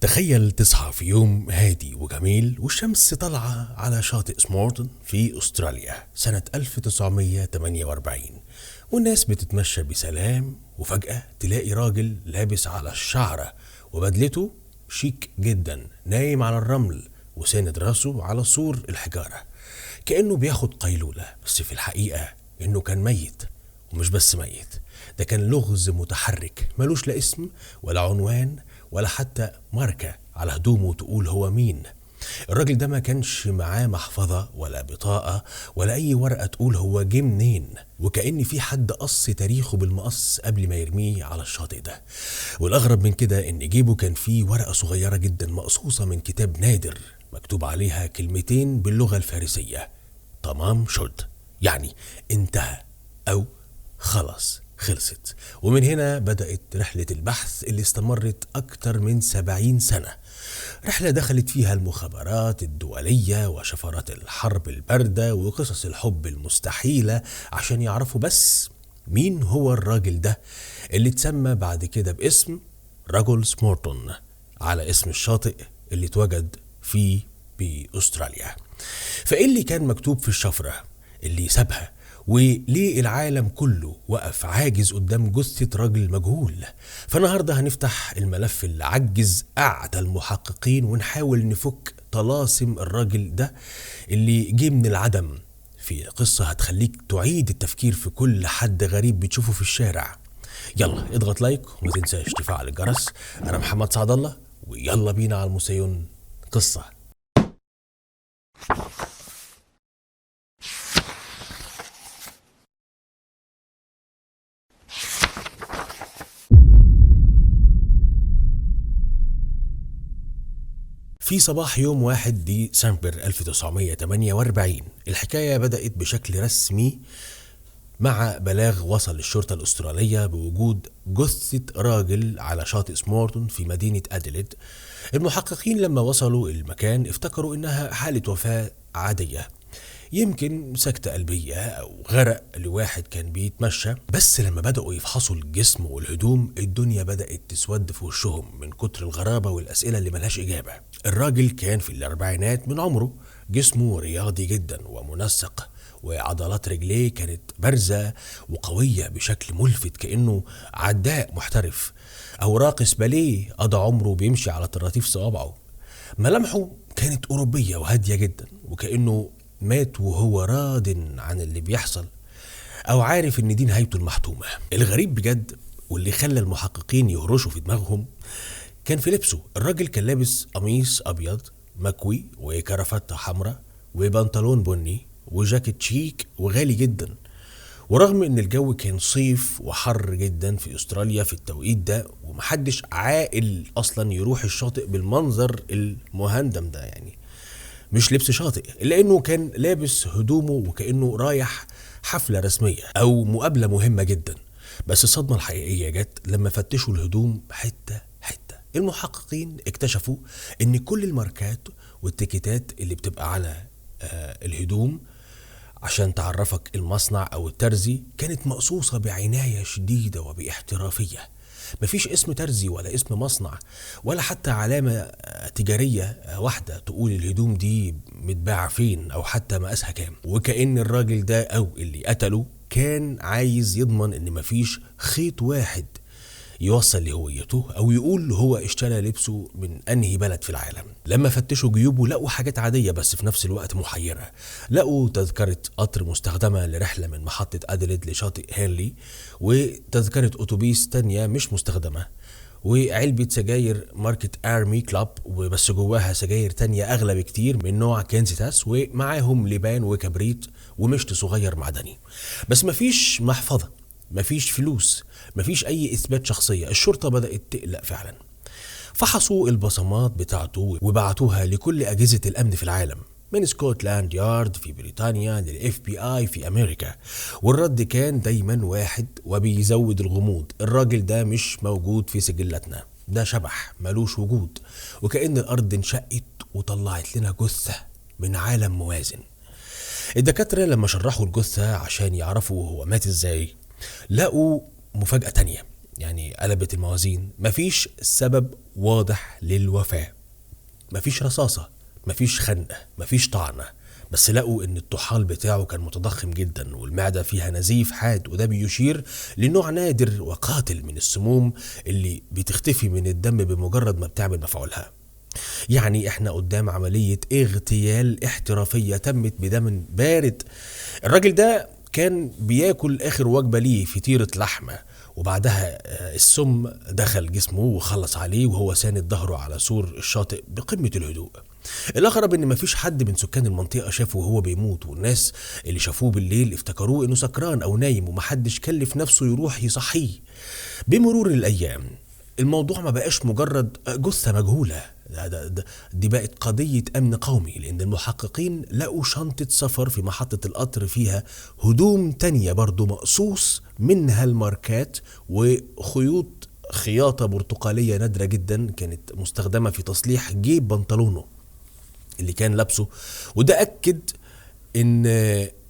تخيل تصحى في يوم هادي وجميل والشمس طالعة على شاطئ سمورتون في أستراليا سنة 1948، والناس بتتمشى بسلام، وفجأة تلاقي راجل لابس على الشعرة وبدلته شيك جدا نايم على الرمل وساند راسه على سور الحجارة كأنه بياخد قيلولة. بس في الحقيقة إنه كان ميت، ومش بس ميت، ده كان لغز متحرك ملوش لا اسم ولا عنوان ولا حتى ماركة على هدومه تقول هو مين. الراجل ده ما كانش معاه محفظة ولا بطاقة ولا أي ورقة تقول هو جه منين، وكأن في حد قص تاريخه بالمقص قبل ما يرميه على الشاطئ ده. والأغرب من كده إن جيبه كان فيه ورقة صغيرة جدا مقصوصة من كتاب نادر مكتوب عليها كلمتين باللغة الفارسية: تمام شد، يعني انتهى أو خلاص خلصت. ومن هنا بدأت رحلة البحث اللي استمرت أكتر من 70 سنة، رحلة دخلت فيها المخابرات الدولية وشفرات الحرب الباردة وقصص الحب المستحيلة عشان يعرفوا بس مين هو الراجل ده اللي اتسمى بعد كده باسم رجل سمورتون، على اسم الشاطئ اللي اتوجد فيه بأستراليا. فإيه اللي كان مكتوب في الشفرة اللي سابها؟ وليه العالم كله وقف عاجز قدام جثة راجل مجهول؟ فالنهاردة هنفتح الملف اللي عجز أعتى المحققين ونحاول نفك طلاسم الراجل ده اللي جه من العدم، في قصة هتخليك تعيد التفكير في كل حد غريب بتشوفه في الشارع. يلا اضغط لايك وما تنساش تفعل الجرس. أنا محمد سعد الله، ويلا بينا على الموسيون قصة. في صباح يوم 1 ديسمبر 1948 الحكاية بدأت بشكل رسمي مع بلاغ وصل للشرطة الأسترالية بوجود جثة راجل على شاطئ سمورتون في مدينة أديليد. المحققين لما وصلوا المكان افتكروا إنها حالة وفاة عادية، يمكن سكتة قلبية أو غرق لواحد كان بيتمشى. بس لما بدأوا يفحصوا الجسم والهدوم الدنيا بدأت تسود في وشهم من كتر الغرابة والأسئلة اللي ملهاش إجابة. الراجل كان في الأربعينات من عمره، جسمه رياضي جدا ومنسق، وعضلات رجليه كانت بارزة وقوية بشكل ملفت كأنه عداء محترف أو راقص باليه قضى عمره بيمشي على طراطيف صوابعه. ملامحه كانت أوروبية وهادية جدا، وكأنه مات وهو راض عن اللي بيحصل أو عارف إن دي نهايته المحتومة. الغريب بجد واللي خلى المحققين يهرشوا في دماغهم كان في لبسه. الراجل كان لابس قميص أبيض مكوي وكرافتة حمراء وبنطلون بني وجاكيت شيك وغالي جدا. ورغم ان الجو كان صيف وحر جدا في استراليا في التوقيت ده، ومحدش عاقل اصلا يروح الشاطئ بالمنظر المهندم ده، يعني مش لبس شاطئ، لانه كان لابس هدومه وكأنه رايح حفلة رسمية او مقابلة مهمة جدا. بس الصدمة الحقيقية جت لما فتشوا الهدوم حتة حتة. المحققين اكتشفوا ان كل الماركات والتيكيتات اللي بتبقى على الهدوم عشان تعرفك المصنع او الترزي كانت مقصوصة بعناية شديدة وباحترافية. مفيش اسم ترزي ولا اسم مصنع ولا حتى علامة تجارية واحدة تقول الهدوم دي متباعة فين او حتى مقاسها كام. وكأن الراجل ده او اللي قتله كان عايز يضمن ان مفيش خيط واحد يوصل لهويته او يقول هو اشترى لبسه من انهي بلد في العالم. لما فتشوا جيوبه لقوا حاجات عادية بس في نفس الوقت محيرة. لقوا تذكرة قطر مستخدمة لرحلة من محطة أديليد لشاطئ هنلي، وتذكرة أتوبيس تانية مش مستخدمة، وعلبة سجاير ماركة آرمي كلاب وبس جواها سجاير تانية أغلى بكتير من نوع كنزيتاس، ومعاهم لبان وكبريت ومشط صغير معدني. بس مفيش محفظة، مفيش فلوس، مفيش أي إثبات شخصية. الشرطة بدأت تقلق فعلا. فحصوا البصمات بتاعته وبعتوها لكل أجهزة الأمن في العالم، من سكوتلاند يارد في بريطانيا للإف بي آي في أمريكا، والرد كان دايما واحد وبيزود الغموض: الراجل ده مش موجود في سجلاتنا، ده شبح ملوش وجود. وكأن الأرض انشقت وطلعت لنا جثة من عالم موازن. الدكاترة لما شرحوا الجثة عشان يعرفوا هو مات ازاي لقوا مفاجأة تانية: يعني قلبت الموازين. مفيش سبب واضح للوفاة، مفيش رصاصة، مفيش خنقة، مفيش طعنة، بس لقوا ان الطحال بتاعه كان متضخم جدا والمعدة فيها نزيف حاد، وده بيشير لنوع نادر وقاتل من السموم اللي بتختفي من الدم بمجرد ما بتعمل مفعولها. يعني احنا قدام عملية اغتيال احترافية تمت بدم بارد. الراجل ده كان بياكل اخر وجبة ليه فطيرة لحمة، وبعدها السم دخل جسمه وخلص عليه وهو ساند ظهره على سور الشاطئ بقمة الهدوء. الاغرب ان مفيش حد من سكان المنطقة شافه وهو بيموت، والناس اللي شافوه بالليل افتكروه انه سكران او نايم، ومحدش كلف نفسه يروح يصحيه. بمرور الايام الموضوع ما بقاش مجرد جثة مجهولة، دي بقت قضية أمن قومي، لأن المحققين لقوا شنطة سفر في محطة القطر فيها هدوم تانية برضو مقصوص منها الماركات، وخيوط خياطة برتقالية نادرة جدا كانت مستخدمة في تصليح جيب بنطلونه اللي كان لابسه، وده أكد إن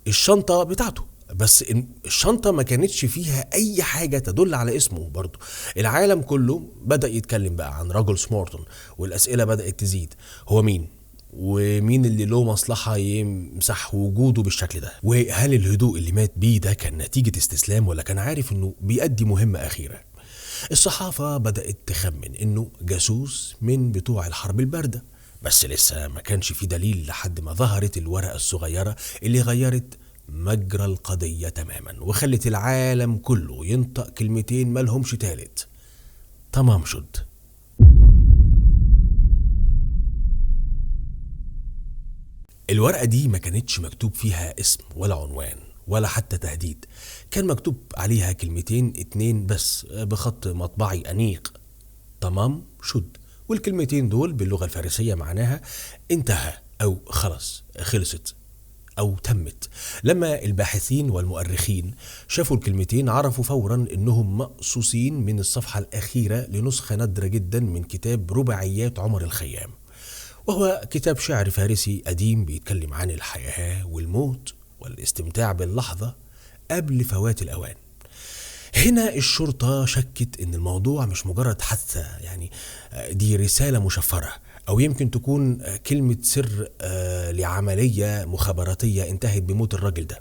الشنطة بتاعته. بس الشنطة ما كانتش فيها أي حاجة تدل على اسمه. برضو العالم كله بدأ يتكلم بقى عن رجل سمورتون، والأسئلة بدأت تزيد. هو مين؟ ومين اللي له مصلحة يمسح وجوده بالشكل ده؟ وهل الهدوء اللي مات بيه ده كان نتيجة استسلام، ولا كان عارف انه بيأدي مهمة أخيرة؟ الصحافة بدأت تخمن انه جاسوس من بتوع الحرب الباردة، بس لسه ما كانش في دليل لحد ما ظهرت الورقة الصغيرة اللي غيرت مجرى القضية تماما، وخلت العالم كله ينطق كلمتين مالهمش تالت: تمام شد. الورقة دي ما كانتش مكتوب فيها اسم ولا عنوان ولا حتى تهديد، كان مكتوب عليها كلمتين اتنين بس بخط مطبعي أنيق: تمام شد. والكلمتين دول باللغة الفارسية معناها انتهى، أو خلص، خلصت، أو تمت. لما الباحثين والمؤرخين شافوا الكلمتين عرفوا فورا إنهم مقصوصين من الصفحة الأخيرة لنسخة نادرة جدا من كتاب رباعيات عمر الخيام، وهو كتاب شعر فارسي قديم بيتكلم عن الحياة والموت والاستمتاع باللحظة قبل فوات الأوان. هنا الشرطة شكت إن الموضوع مش مجرد حادثة، يعني دي رسالة مشفرة، أو يمكن تكون كلمة سر لعملية مخابراتية انتهت بموت الراجل ده.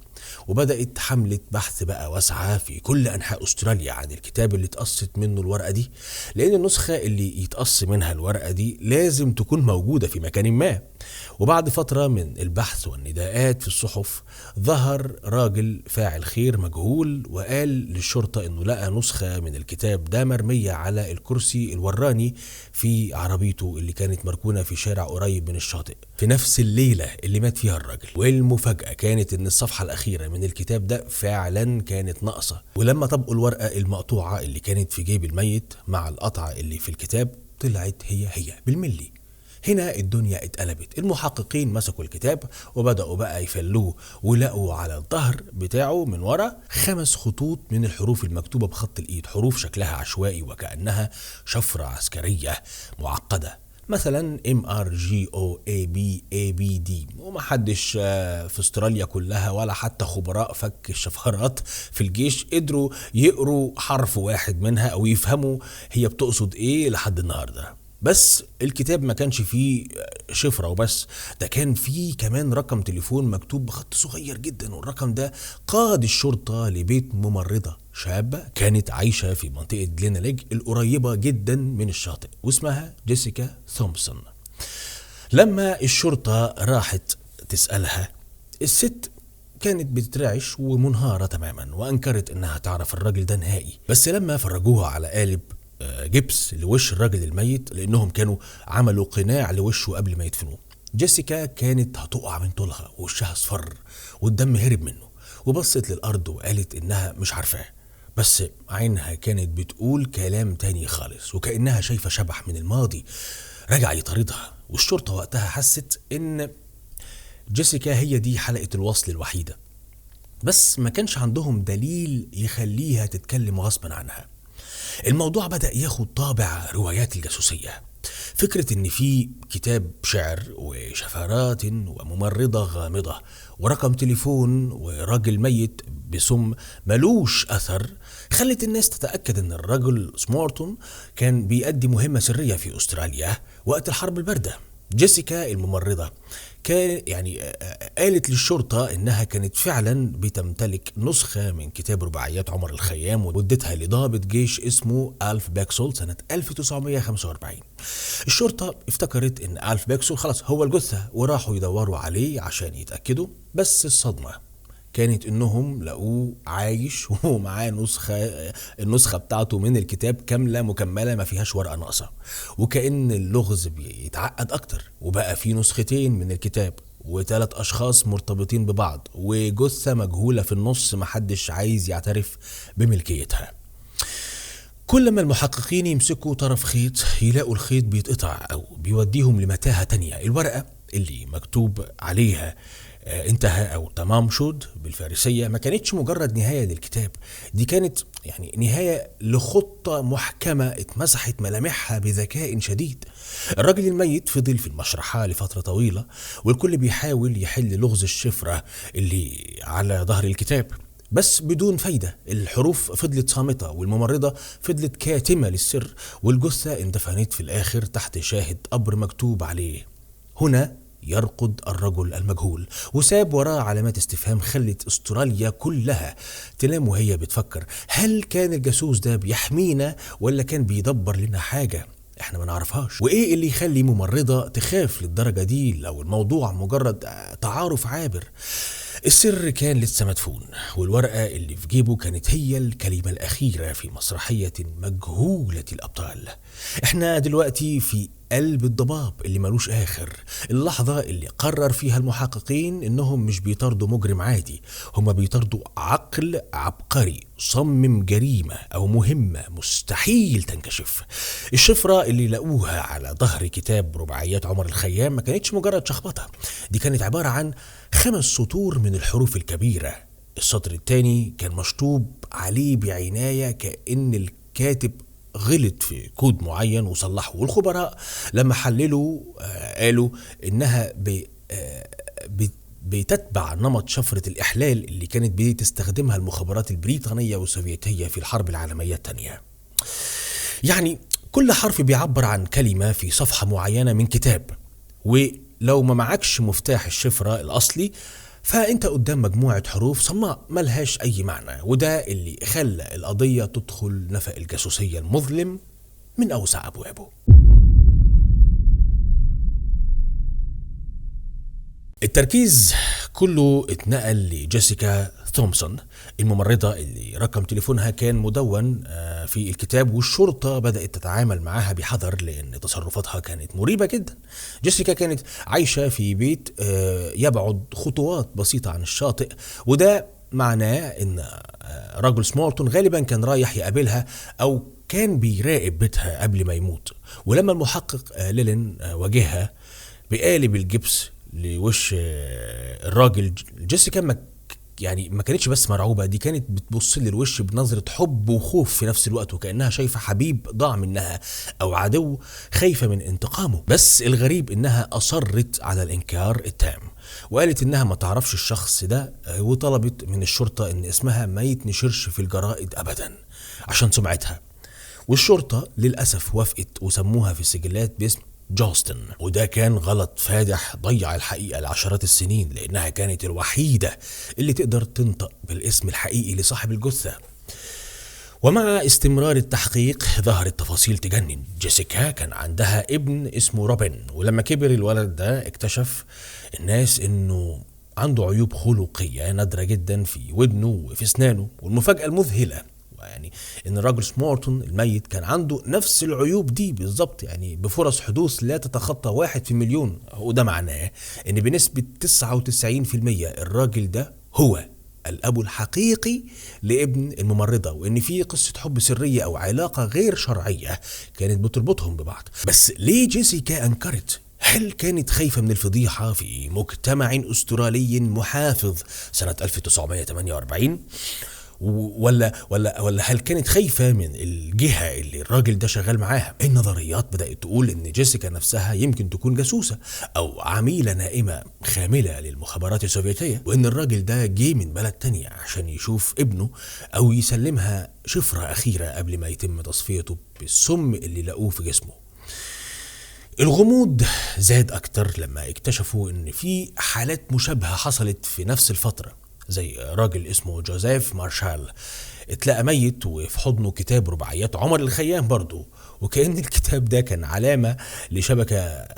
وبدأت حملة بحث بقى واسعة في كل أنحاء أستراليا عن الكتاب اللي اتقصت منه الورقة دي، لأن النسخة اللي يتقص منها الورقة دي لازم تكون موجودة في مكان ما. وبعد فترة من البحث والنداءات في الصحف ظهر راجل فاعل خير مجهول وقال للشرطة انه لقى نسخة من الكتاب ده مرمية على الكرسي الوراني في عربيته اللي كانت مركونة في شارع قريب من الشاطئ في نفس الليلة اللي مات فيها الراجل. والمفاجأة كانت ان الصفحة الأخيرة من الكتاب ده فعلا كانت ناقصة، ولما طبقوا الورقة المقطوعة اللي كانت في جيب الميت مع القطعة اللي في الكتاب طلعت هي بالملي. هنا الدنيا اتقلبت. المحققين مسكوا الكتاب وبدأوا بقى يفلوه، ولقوا على الظهر بتاعه من ورا 5 خطوط من الحروف المكتوبة بخط الإيد، حروف شكلها عشوائي وكأنها شفرة عسكرية معقدة، مثلا MRGOABABD. ومحدش في استراليا كلها ولا حتى خبراء فك الشفرات في الجيش قدروا يقروا حرف واحد منها أو يفهموا هي بتقصد إيه لحد النهاردة. بس الكتاب ما كانش فيه شفرة وبس، ده كان فيه كمان رقم تليفون مكتوب بخط صغير جدا، والرقم ده قاد الشرطة لبيت ممرضة شابة كانت عايشة في منطقة جليناليج القريبة جدا من الشاطئ، واسمها جيسيكا ثومسون. لما الشرطة راحت تسألها، الست كانت بترعش ومنهارة تماما، وأنكرت إنها تعرف الراجل ده نهائي. بس لما فرجوها على قالب جبس لوش الراجل الميت، لانهم كانوا عملوا قناع لوشه قبل ما يدفنوه، جيسيكا كانت هتقع من طولها ووشها اصفر والدم هرب منه، وبصت للارض وقالت انها مش عارفاه، بس عينها كانت بتقول كلام تاني خالص، وكأنها شايفة شبح من الماضي رجع يطاردها. والشرطة وقتها حست ان جيسيكا هي دي حلقة الوصل الوحيدة، بس ما كانش عندهم دليل يخليها تتكلم غصبا عنها. الموضوع بدأ ياخد طابع روايات الجاسوسية. فكرة ان في كتاب شعر وشفرات وممرضة غامضة ورقم تليفون وراجل ميت بسم ملوش اثر خلت الناس تتأكد ان الرجل سمارتون كان بيأدي مهمة سرية في استراليا وقت الحرب الباردة. جيسيكا الممرضة كان قالت للشرطة انها كانت فعلا بتمتلك نسخة من كتاب رباعيات عمر الخيام وادتها لضابط جيش اسمه ألف باكسول سنة 1945. الشرطة افتكرت ان ألف باكسول خلاص هو الجثة وراحوا يدوروا عليه عشان يتأكدوا، بس الصدمة كانت انهم لقوه عايش ومعاه النسخة بتاعته من الكتاب كاملة مكملة ما فيهاش ورقة ناقصة، وكأن اللغز بيتعقد اكتر وبقى في نسختين من الكتاب و3 اشخاص مرتبطين ببعض وجثة مجهولة في النص محدش عايز يعترف بملكيتها. كل ما المحققين يمسكوا طرف خيط يلاقوا الخيط بيتقطع او بيوديهم لمتاهة تانية. الورقة اللي مكتوب عليها انتهى او تمام شود بالفارسية ما كانتش مجرد نهاية للكتاب، دي كانت نهاية لخطة محكمة اتمسحت ملامحها بذكاء شديد. الراجل الميت فضل في المشرحة لفترة طويلة والكل بيحاول يحل لغز الشفرة اللي على ظهر الكتاب بس بدون فايدة. الحروف فضلت صامتة والممرضة فضلت كاتمة للسر والجثة اندفنت في الآخر تحت شاهد قبر مكتوب عليه هنا يرقد الرجل المجهول، وساب وراه علامات استفهام خلت استراليا كلها تنام وهي بتفكر هل كان الجاسوس ده بيحمينا ولا كان بيدبر لنا حاجة احنا ما نعرفهاش؟ وايه اللي يخلي ممرضة تخاف للدرجة دي لو الموضوع مجرد تعارف عابر؟ السر كان لسه مدفون والورقة اللي في جيبه كانت هي الكلمة الأخيرة في مسرحية مجهولة الأبطال. احنا دلوقتي في قلب الضباب اللي ملوش آخر، اللحظة اللي قرر فيها المحققين انهم مش بيطاردوا مجرم عادي، هم بيطاردوا عقل عبقري صمم جريمة او مهمة مستحيل تنكشف. الشفرة اللي لقوها على ظهر كتاب رباعيات عمر الخيام ما كانتش مجرد شخبطة، دي كانت عبارة عن 5 سطور من الحروف الكبيرة. السطر الثاني كان مشطوب عليه بعناية كأن الكاتب غلط في كود معين وصلحه، والخبراء لما حللوا قالوا انها بتتبع نمط شفرة الإحلال اللي كانت بتستخدمها المخابرات البريطانية والسوفيتية في الحرب العالمية الثانية. كل حرف بيعبر عن كلمة في صفحة معينة من كتاب، ولو ما معكش مفتاح الشفرة الأصلي فأنت قدام مجموعة حروف صماء ملهاش أي معنى، وده اللي خلى القضية تدخل نفق الجاسوسية المظلم من أوسع أبوابه. التركيز كله اتنقل لجيسيكا تومسون الممرضة اللي رقم تليفونها كان مدون في الكتاب، والشرطة بدأت تتعامل معها بحذر لأن تصرفاتها كانت مريبة جدا. جيسيكا كانت عايشة في بيت يبعد خطوات بسيطة عن الشاطئ، وده معناه ان رجل سمارتون غالبا كان رايح يقابلها او كان بيراقب بيتها قبل ما يموت. ولما المحقق ليلين واجهها بقالب الجبس لوش الراجل، جيسيكا ما كانتش بس مرعوبة، دي كانت بتبص للوش بنظرة حب وخوف في نفس الوقت، وكأنها شايفة حبيب ضاع منها أو عدو خايفة من انتقامه. بس الغريب إنها أصرت على الإنكار التام وقالت إنها ما تعرفش الشخص ده، وطلبت من الشرطة إن اسمها ما يتنشرش في الجرائد أبدا عشان سمعتها. والشرطة للأسف وافقت وسموها في السجلات باسم جاستن، وده كان غلط فادح ضيع الحقيقة لعشرات السنين لأنها كانت الوحيدة اللي تقدر تنطق بالاسم الحقيقي لصاحب الجثة. ومع استمرار التحقيق ظهرت تفاصيل تجنن. جيسيكا كان عندها ابن اسمه روبن، ولما كبر الولد ده اكتشف الناس انه عنده عيوب خلقية نادرة جدا في ودنه وفي اسنانه. والمفاجأة المذهلة ان الراجل سمارتون الميت كان عنده نفس العيوب دي بالظبط، بفرص حدوث لا تتخطى 1 في المليون. وده معناه ان بنسبة 99% الراجل ده هو الأب الحقيقي لابن الممرضة، وإن في قصة حب سرية أو علاقة غير شرعية كانت بتربطهم ببعض. بس ليه جيسيكا أنكرت؟ هل كانت خايفة من الفضيحة في مجتمع أسترالي محافظ سنة 1948؟ ولا هل كانت خايفة من الجهة اللي الراجل ده شغال معاها؟ النظريات بدأت تقول ان جيسيكا نفسها يمكن تكون جاسوسة او عميلة نائمة خاملة للمخابرات السوفيتية، وان الراجل ده جه من بلد تانية عشان يشوف ابنه او يسلمها شفرة اخيرة قبل ما يتم تصفيته بالسم اللي لقوه في جسمه. الغموض زاد اكتر لما اكتشفوا ان في حالات مشابهة حصلت في نفس الفترة، زي راجل اسمه جوزيف مارشال اتلقى ميت وفي حضنه كتاب رباعيات عمر الخيام برضه، وكأن الكتاب ده كان علامة لشبكة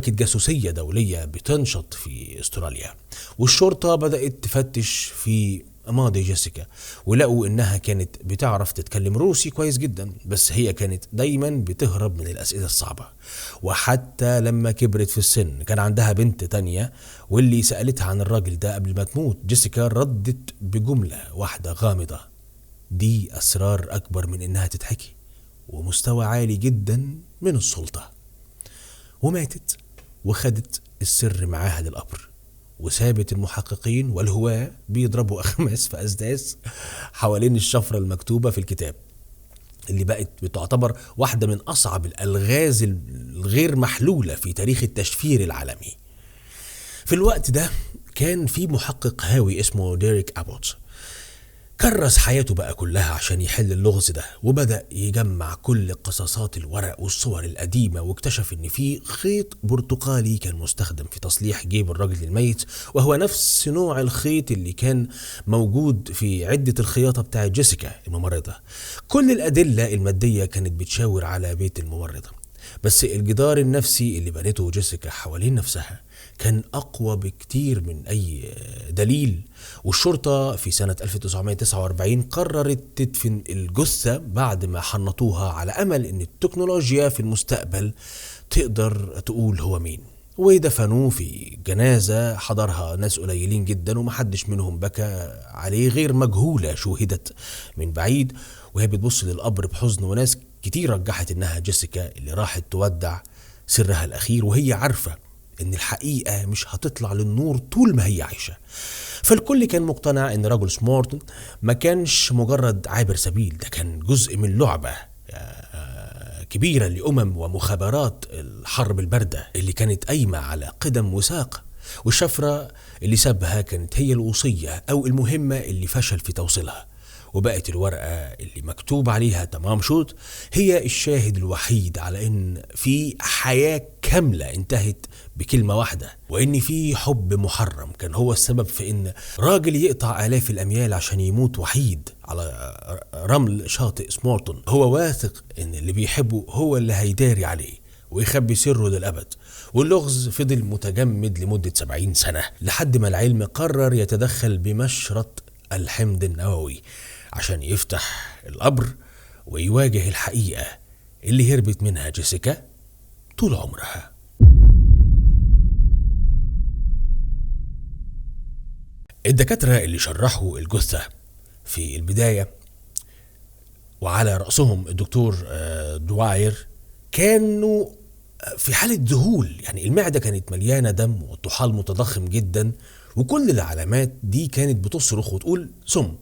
جاسوسية دولية بتنشط في استراليا. والشرطة بدأت تفتش في ماضي جيسيكا، ولقوا انها كانت بتعرف تتكلم روسي كويس جدا، بس هي كانت دايما بتهرب من الاسئلة الصعبة. وحتى لما كبرت في السن كان عندها بنت تانية، واللي سألتها عن الراجل ده قبل ما تموت جيسيكا ردت بجملة واحدة غامضة: دي اسرار اكبر من انها تتحكي، ومستوى عالي جدا من السلطة. وماتت وخدت السر معاها للقبر، وسابت المحققين والهواة بيضربوا أخماس في أسداس حوالين الشفرة المكتوبة في الكتاب، اللي بقت بتعتبر واحدة من أصعب الألغاز الغير محلولة في تاريخ التشفير العالمي. في الوقت ده كان في محقق هاوي اسمه ديريك أبوت، كرس حياته بقى كلها عشان يحل اللغز ده، وبدأ يجمع كل قصاصات الورق والصور القديمة، واكتشف ان في خيط برتقالي كان مستخدم في تصليح جيب الراجل الميت، وهو نفس نوع الخيط اللي كان موجود في عدة الخياطة بتاعة جيسيكا الممرضة. كل الأدلة المادية كانت بتشاور على بيت الممرضة، بس الجدار النفسي اللي بنته جيسيكا حوالين نفسها كان أقوى بكتير من أي دليل. والشرطة في سنة 1949 قررت تدفن الجثة بعد ما حنطوها، على أمل أن التكنولوجيا في المستقبل تقدر تقول هو مين. ودفنوه في جنازة حضرها ناس قليلين جدا، ومحدش منهم بكى عليه غير مجهولة شوهدت من بعيد وهي بتبص للقبر بحزن. وناس كتير رجحت انها جيسيكا اللي راحت تودع سرها الأخير، وهي عارفة ان الحقيقة مش هتطلع للنور طول ما هي عايشة. فالكل كان مقتنع ان رجل سمارتون ما كانش مجرد عابر سبيل، ده كان جزء من لعبة كبيرة لأمم ومخابرات الحرب الباردة اللي كانت قايمة على قدم وساق. والشفرة اللي سابها كانت هي الوصية أو المهمة اللي فشل في توصيلها، وبقت الورقة اللي مكتوب عليها تمام شوت هي الشاهد الوحيد على ان في حياة كاملة انتهت بكلمة واحدة، وان في حب محرم كان هو السبب في ان راجل يقطع آلاف الأميال عشان يموت وحيد على رمل شاطئ سمارتون. هو واثق ان اللي بيحبه هو اللي هيداري عليه ويخبي سره للأبد. واللغز فضل متجمد لمدة 70 سنة لحد ما العلم قرر يتدخل بمشرط الحمض النووي عشان يفتح القبر ويواجه الحقيقة اللي هربت منها جيسيكا طول عمرها. الدكاترة اللي شرحوا الجثة في البداية وعلى رأسهم الدكتور دواير كانوا في حالة ذهول، يعني المعدة كانت مليانة دم والطحال متضخم جدا، وكل العلامات دي كانت بتصرخ وتقول سم.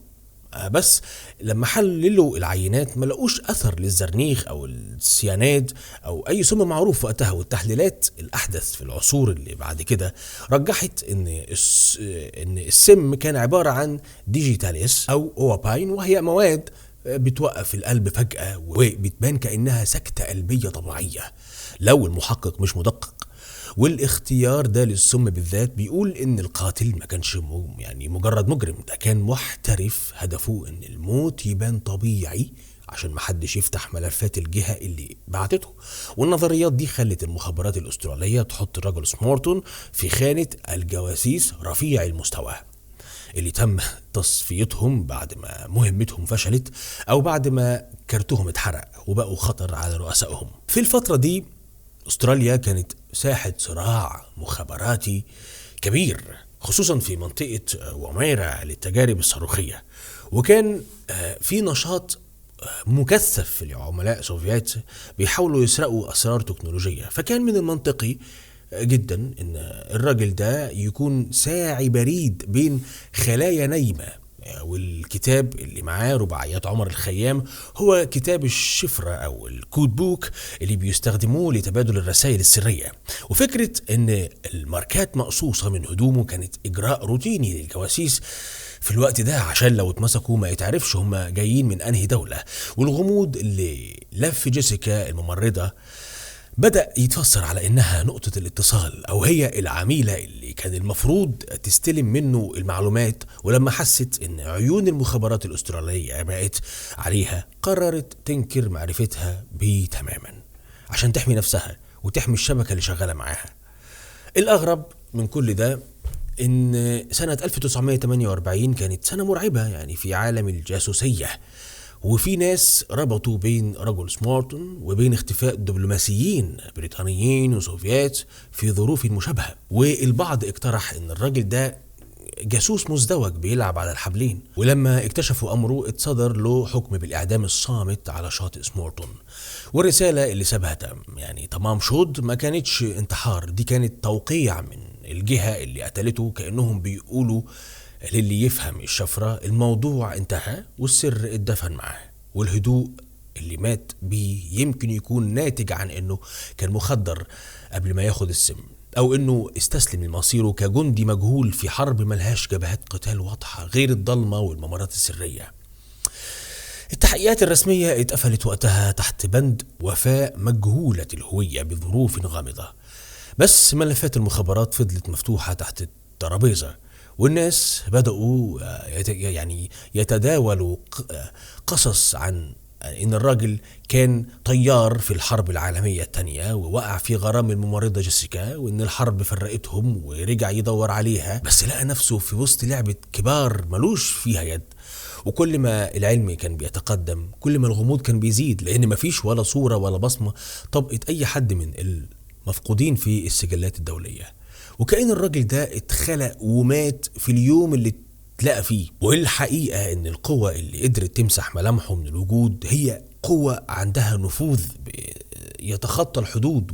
بس لما حللوا العينات ما لقوش اثر للزرنيخ او السياناد او اي سم معروف وقتها. والتحليلات الاحدث في العصور اللي بعد كده رجحت ان السم كان عبارة عن ديجيتاليس او اواباين، وهي مواد بتوقف القلب فجأة وبتبان كأنها سكتة قلبية طبيعية لو المحقق مش مدقق. والاختيار ده للسم بالذات بيقول ان القاتل ما كانش يعني مجرد مجرم، ده كان محترف هدفه ان الموت يبان طبيعي عشان محدش يفتح ملفات الجهة اللي بعتته. والنظريات دي خلت المخابرات الأسترالية تحط الرجل سمارتون في خانة الجواسيس رفيع المستوى اللي تم تصفيتهم بعد ما مهمتهم فشلت أو بعد ما كرتهم اتحرق وبقوا خطر على رؤسائهم. في الفترة دي أستراليا كانت ساحة صراع مخابراتي كبير، خصوصا في منطقة وميرا للتجارب الصاروخية، وكان في نشاط مكثف لعملاء سوفيات بيحاولوا يسرقوا أسرار تكنولوجية. فكان من المنطقي جدا ان الراجل ده يكون ساعي بريد بين خلايا نايمة والكتاب اللي معاه رباعيات عمر الخيام هو كتاب الشفرة أو الكود بوك اللي بيستخدموه لتبادل الرسائل السرية. وفكرة أن الماركات مقصوصة من هدومه كانت إجراء روتيني للجواسيس في الوقت ده عشان لو اتمسكوا ما يتعرفش هم جايين من أنهي دولة. والغموض اللي لف جيسيكا الممرضة بدأ يتفسر على إنها نقطة الاتصال أو هي العميلة اللي كان المفروض تستلم منه المعلومات، ولما حست إن عيون المخابرات الأسترالية بقت عليها قررت تنكر معرفتها بيه تماما عشان تحمي نفسها وتحمي الشبكة اللي شغالة معاها. الأغرب من كل ده إن سنة 1948 كانت سنة مرعبة يعني في عالم الجاسوسية، وفي ناس ربطوا بين رجل سمارتون وبين اختفاء دبلوماسيين بريطانيين وسوفيات في ظروف مشابهة. والبعض اقترح ان الراجل ده جاسوس مزدوج بيلعب على الحبلين، ولما اكتشفوا امره اتصدر له حكم بالاعدام الصامت على شاطئ سمارتون. والرسالة اللي سابها يعني تمام شود ما كانتش انتحار، دي كانت توقيع من الجهة اللي قتلته، كأنهم بيقولوا للي يفهم الشفرة الموضوع انتهى والسر اتدفن معاه. والهدوء اللي مات بيه يمكن يكون ناتج عن انه كان مخدر قبل ما ياخد السم، او انه استسلم لمصيره كجندي مجهول في حرب ملهاش جبهات قتال واضحة غير الضلمة والممرات السرية. التحقيقات الرسمية اتقفلت وقتها تحت بند وفاة مجهولة الهوية بظروف غامضة، بس ملفات المخابرات فضلت مفتوحة تحت الترابيزة، والناس بدأوا يعني يتداولوا قصص عن إن الراجل كان طيار في الحرب العالمية الثانية ووقع في غرام الممرضة جيسيكا، وإن الحرب فرقتهم ورجع يدور عليها بس لقى نفسه في وسط لعبة كبار ملوش فيها يد. وكل ما العلم كان بيتقدم كل ما الغموض كان بيزيد، لأن مفيش ولا صورة ولا بصمة طبقت أي حد من المفقودين في السجلات الدولية، وكأن الراجل ده اتخلق ومات في اليوم اللي اتلقى فيه. والحقيقة ان القوة اللي قدرت تمسح ملامحه من الوجود هي قوة عندها نفوذ يتخطى الحدود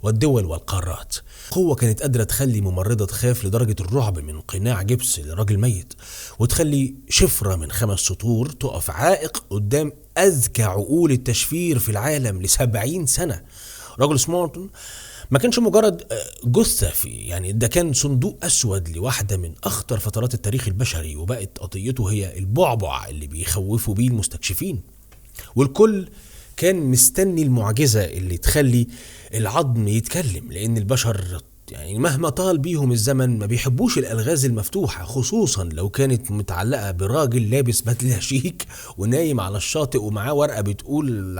والدول والقارات. قوة كانت قادرة تخلي ممرضة تخاف لدرجة الرعب من قناع جبس لراجل ميت، وتخلي شفرة من 5 سطور تقف عائق قدام أذكى عقول التشفير في العالم ل70 سنة. راجل سمارتون ما كانش مجرد جثة يعني ده كان صندوق أسود لواحدة من أخطر فترات التاريخ البشري، وبقت قضيته هي البعبع اللي بيخوفوا بيه المستكشفين. والكل كان مستني المعجزة اللي تخلي العظم يتكلم، لأن البشر يعني مهما طال بيهم الزمن ما بيحبوش الألغاز المفتوحة، خصوصا لو كانت متعلقة براجل لابس بدلة شيك ونايم على الشاطئ ومعاه ورقة بتقول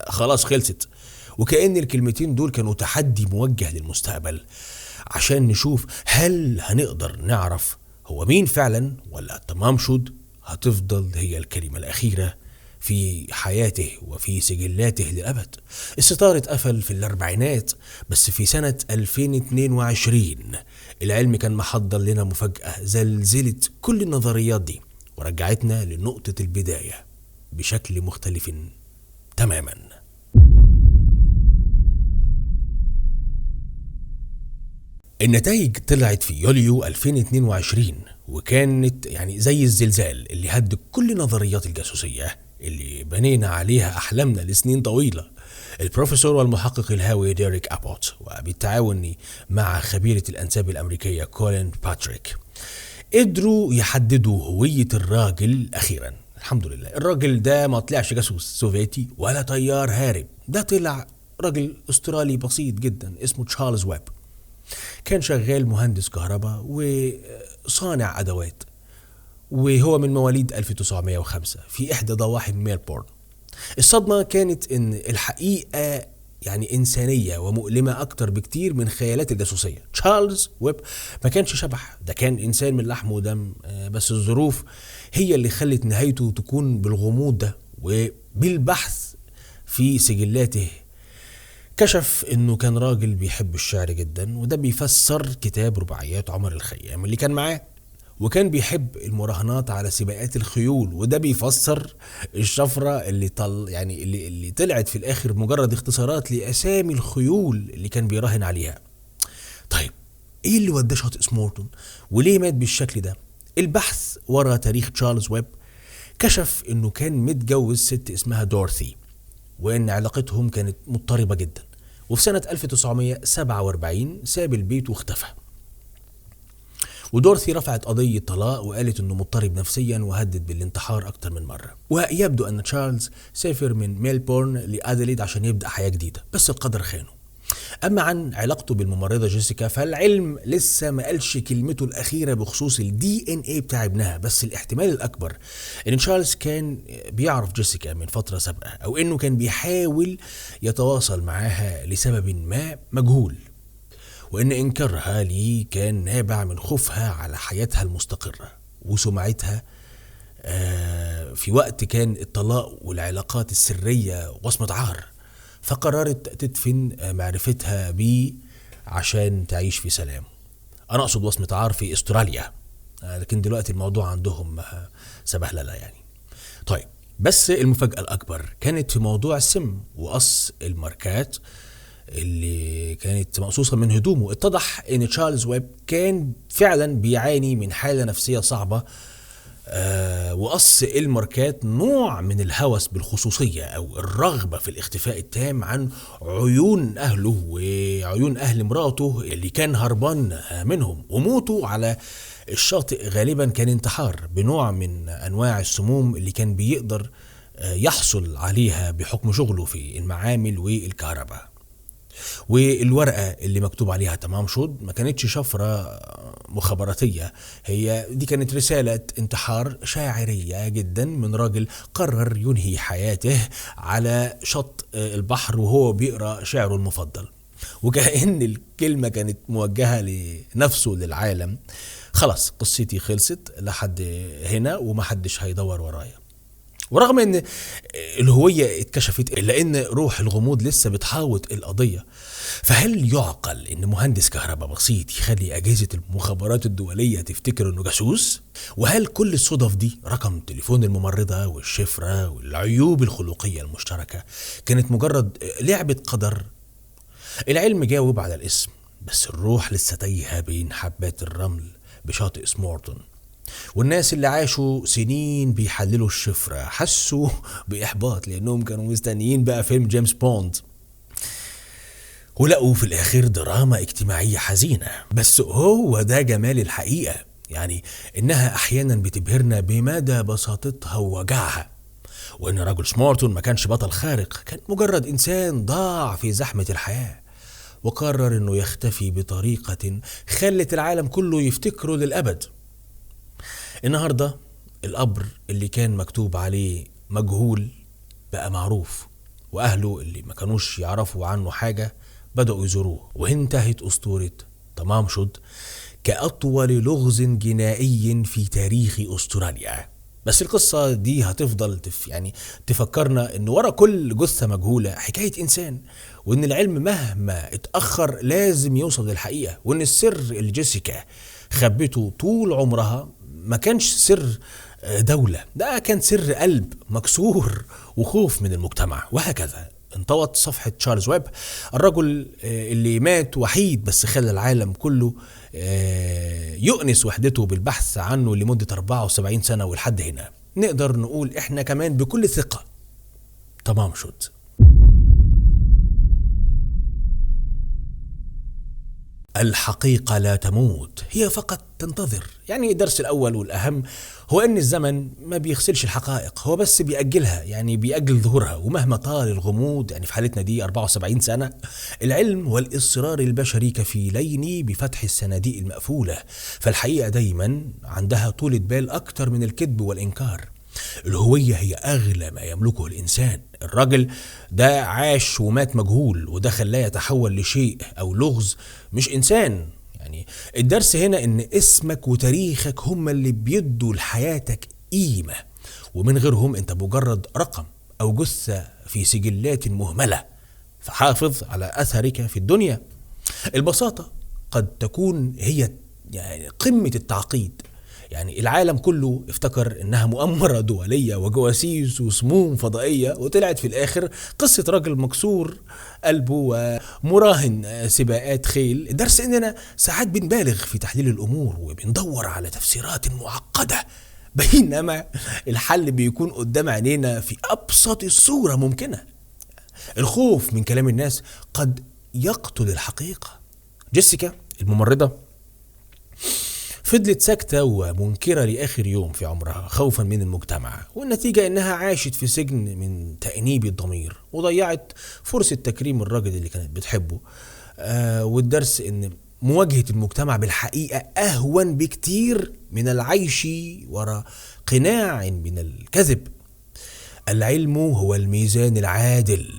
خلاص خلصت. وكأن الكلمتين دول كانوا تحدي موجه للمستقبل عشان نشوف هل هنقدر نعرف هو مين فعلا، ولا تمام شود هتفضل هي الكلمة الأخيرة في حياته وفي سجلاته للأبد. الستار اتقفل في الأربعينات، بس في سنة 2022 العلم كان محضر لنا مفاجأة زلزلت كل النظريات دي ورجعتنا لنقطة البداية بشكل مختلف تماما. النتائج طلعت في يوليو 2022 وكانت يعني زي الزلزال اللي هد كل نظريات الجاسوسية اللي بنينا عليها أحلامنا لسنين طويلة. البروفيسور والمحقق الهاوي ديريك أبوت وبالتعاون مع خبيرة الأنساب الأمريكية كولين باتريك قدروا يحددوا هوية الراجل أخيرا. الحمد لله الراجل ده ما طلعش جاسوس سوفيتي ولا طيار هارب، ده طلع راجل أسترالي بسيط جدا اسمه تشارلز ويب. كان شغال مهندس كهرباء وصانع أدوات، وهو من مواليد 1905 في إحدى ضواحي ميلبورن. الصدمة كانت إن الحقيقة يعني إنسانية ومؤلمة أكتر بكتير من خيالات الجاسوسية. تشارلز ويب ما كانش شبح، ده كان إنسان من لحم ودم، بس الظروف هي اللي خلت نهايته تكون بالغموض ده. وبالبحث في سجلاته كشف انه كان راجل بيحب الشعر جدا، وده بيفسر كتاب رباعيات عمر الخيام اللي كان معاه، وكان بيحب المراهنات على سباقات الخيول، وده بيفسر الشفرة اللي طلعت في الاخر مجرد اختصارات لاسامي الخيول اللي كان بيراهن عليها. طيب ايه اللي وداه شاطئ سمارتون وليه مات بالشكل ده؟ البحث ورا تاريخ تشارلز ويب كشف انه كان متجوز ست اسمها دورثي، وان علاقتهم كانت مضطربة جدا، وفي سنة 1947 ساب البيت واختفى. ودورثي رفعت قضية طلاق وقالت انه مضطرب نفسيا وهدد بالانتحار اكتر من مرة. ويبدو ان تشارلز سافر من ميلبورن لأديليد عشان يبدأ حياة جديدة، بس القدر خانه. اما عن علاقته بالممرضة جيسيكا فالعلم لسه ما قالش كلمته الاخيرة بخصوص الدي ان اي بتاع ابنها، بس الاحتمال الاكبر ان تشارلز كان بيعرف جيسيكا من فترة سابقة، او انه كان بيحاول يتواصل معاها لسبب ما مجهول، وإن إنكارها ليه كان نابع من خوفها على حياتها المستقرة وسمعتها في وقت كان الطلاق والعلاقات السرية وصمة عار، فقررت تدفن معرفتها بيه عشان تعيش في سلام. أنا أقصد وصمة عار في أستراليا، لكن دلوقتي الموضوع عندهم سبهللة يعني. طيب، بس المفاجأة الأكبر كانت في موضوع السم وقص الماركات اللي كانت مقصوصة من هدومه. اتضح ان تشارلز ويب كان فعلا بيعاني من حالة نفسية صعبة، وقص الماركات نوع من الهوس بالخصوصية او الرغبة في الاختفاء التام عن عيون اهله وعيون اهل مراته اللي كان هربان منهم. وموته على الشاطئ غالبا كان انتحار بنوع من انواع السموم اللي كان بيقدر يحصل عليها بحكم شغله في المعامل والكهرباء. والورقة اللي مكتوب عليها تمام شود ما كانتش شفرة مخابراتية، هي دي كانت رسالة انتحار شاعرية جدا من راجل قرر ينهي حياته على شط البحر وهو بيقرأ شعره المفضل، وكأن الكلمة كانت موجهة لنفسه للعالم. خلاص قصتي خلصت لحد هنا ومحدش هيدور ورايا. ورغم ان الهوية اتكشفت الا ان روح الغموض لسه بتحاوط القضية. فهل يعقل ان مهندس كهرباء بسيط يخلي اجهزة المخابرات الدولية تفتكر انه جاسوس؟ وهل كل الصدف دي، رقم تليفون الممرضة والشفرة والعيوب الخلقية المشتركة، كانت مجرد لعبة قدر؟ العلم جاوب على الاسم، بس الروح لسه تايهة بين حبات الرمل بشاطئ سمورتون. والناس اللي عاشوا سنين بيحللوا الشفرة حسوا بإحباط لأنهم كانوا مستنيين بقى فيلم جيمس بوند، ولقوا في الآخر دراما اجتماعية حزينة. بس هو ده جمال الحقيقة، يعني إنها أحيانا بتبهرنا بمدى بساطتها ووجعها. وإن رجل سمورتون ما كانش بطل خارق، كان مجرد إنسان ضاع في زحمة الحياة وقرر إنه يختفي بطريقة خلت العالم كله يفتكره للأبد. النهاردة القبر اللي كان مكتوب عليه مجهول بقى معروف، وأهله اللي ما كانوش يعرفوا عنه حاجة بدأوا يزوروه، وانتهت أسطورة تمام شود كأطول لغز جنائي في تاريخ أستراليا. بس القصة دي هتفضل يعني تفكرنا إن ورا كل جثة مجهولة حكاية إنسان، وإن العلم مهما اتأخر لازم يوصل للحقيقة، وإن السر اللي جيسيكا خبته طول عمرها ما كانش سر دولة، ده كان سر قلب مكسور وخوف من المجتمع. وهكذا انطوت صفحة تشارلز ويب، الرجل اللي مات وحيد بس خلى العالم كله يؤنس وحدته بالبحث عنه لمدة 74 سنة. ولحد هنا نقدر نقول احنا كمان بكل ثقة تمام شود. الحقيقة لا تموت، هي فقط تنتظر. يعني الدرس الأول والأهم هو أن الزمن ما بيغسلش الحقائق، هو بس بيأجلها، يعني بيأجل ظهورها. ومهما طال الغموض، يعني في حالتنا دي 74 سنة، العلم والإصرار البشري كفيلين بفتح الصناديق المقفولة. فالحقيقة دايما عندها طولة بال أكتر من الكذب والإنكار. الهوية هي أغلى ما يملكه الإنسان. الراجل ده عاش ومات مجهول، وده خلاه يتحول لشيء أو لغز مش إنسان. يعني الدرس هنا إن اسمك وتاريخك هم اللي بيدوا لحياتك قيمة، ومن غيرهم أنت مجرد رقم أو جثة في سجلات مهملة. فحافظ على أثرك في الدنيا. البساطة قد تكون هي يعني قمة التعقيد. يعني العالم كله افتكر انها مؤامرة دولية وجواسيس وسموم فضائية، وطلعت في الاخر قصة راجل مكسور قلبه ومراهن سباقات خيل. الدرس اننا ساعات بنبالغ في تحليل الامور وبندور على تفسيرات معقدة، بينما الحل بيكون قدام عينينا في ابسط صورة ممكنة. الخوف من كلام الناس قد يقتل الحقيقة. جيسيكا الممرضة فضلت ساكتة ومنكرة لآخر يوم في عمرها خوفا من المجتمع، والنتيجة انها عاشت في سجن من تأنيب الضمير وضيعت فرصة تكريم الراجل اللي كانت بتحبه. والدرس ان مواجهة المجتمع بالحقيقة اهون بكتير من العيش وراء قناع من الكذب. العلم هو الميزان العادل.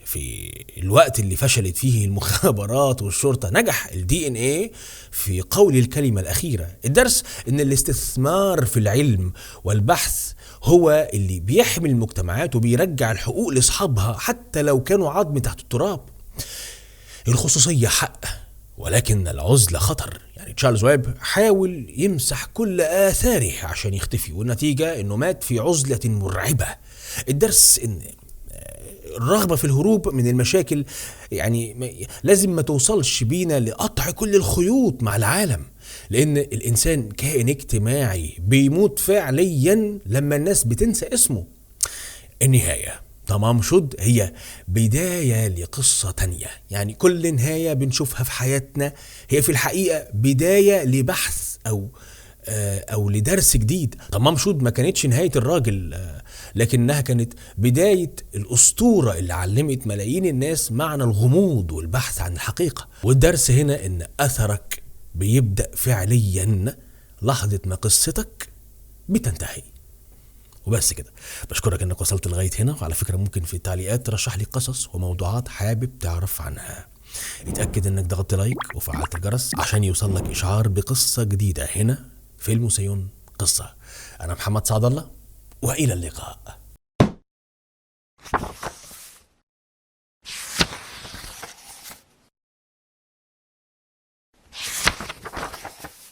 في الوقت اللي فشلت فيه المخابرات والشرطة نجح الدي ان ايه في قول الكلمة الأخيرة. الدرس ان الاستثمار في العلم والبحث هو اللي بيحمي المجتمعات وبيرجع الحقوق لأصحابها حتى لو كانوا عظم تحت التراب. الخصوصية حق ولكن العزلة خطر. يعني تشارلز ويب حاول يمسح كل آثاره عشان يختفي، والنتيجة انه مات في عزلة مرعبة. الدرس ان الرغبة في الهروب من المشاكل يعني لازم ما توصلش بينا لقطع كل الخيوط مع العالم، لأن الإنسان كائن اجتماعي بيموت فعليا لما الناس بتنسى اسمه. النهاية تمام شد هي بداية لقصة تانية. يعني كل نهاية بنشوفها في حياتنا هي في الحقيقة بداية لبحث أو لدرس جديد. تمام شود ما كانتش نهاية الراجل، لكنها كانت بداية الأسطورة اللي علمت ملايين الناس معنى الغموض والبحث عن الحقيقة. والدرس هنا إن أثرك بيبدأ فعليا لحظة ما قصتك بتنتهي. وبس كده، بشكرك انك وصلت لغاية هنا. وعلى فكرة ممكن في التعليقات ترشح لي قصص وموضوعات حابب تعرف عنها. اتأكد انك ضغطت لايك وفعلت الجرس عشان يوصل لك اشعار بقصة جديدة هنا في الموسيون قصة. انا محمد سعد الله، والى اللقاء.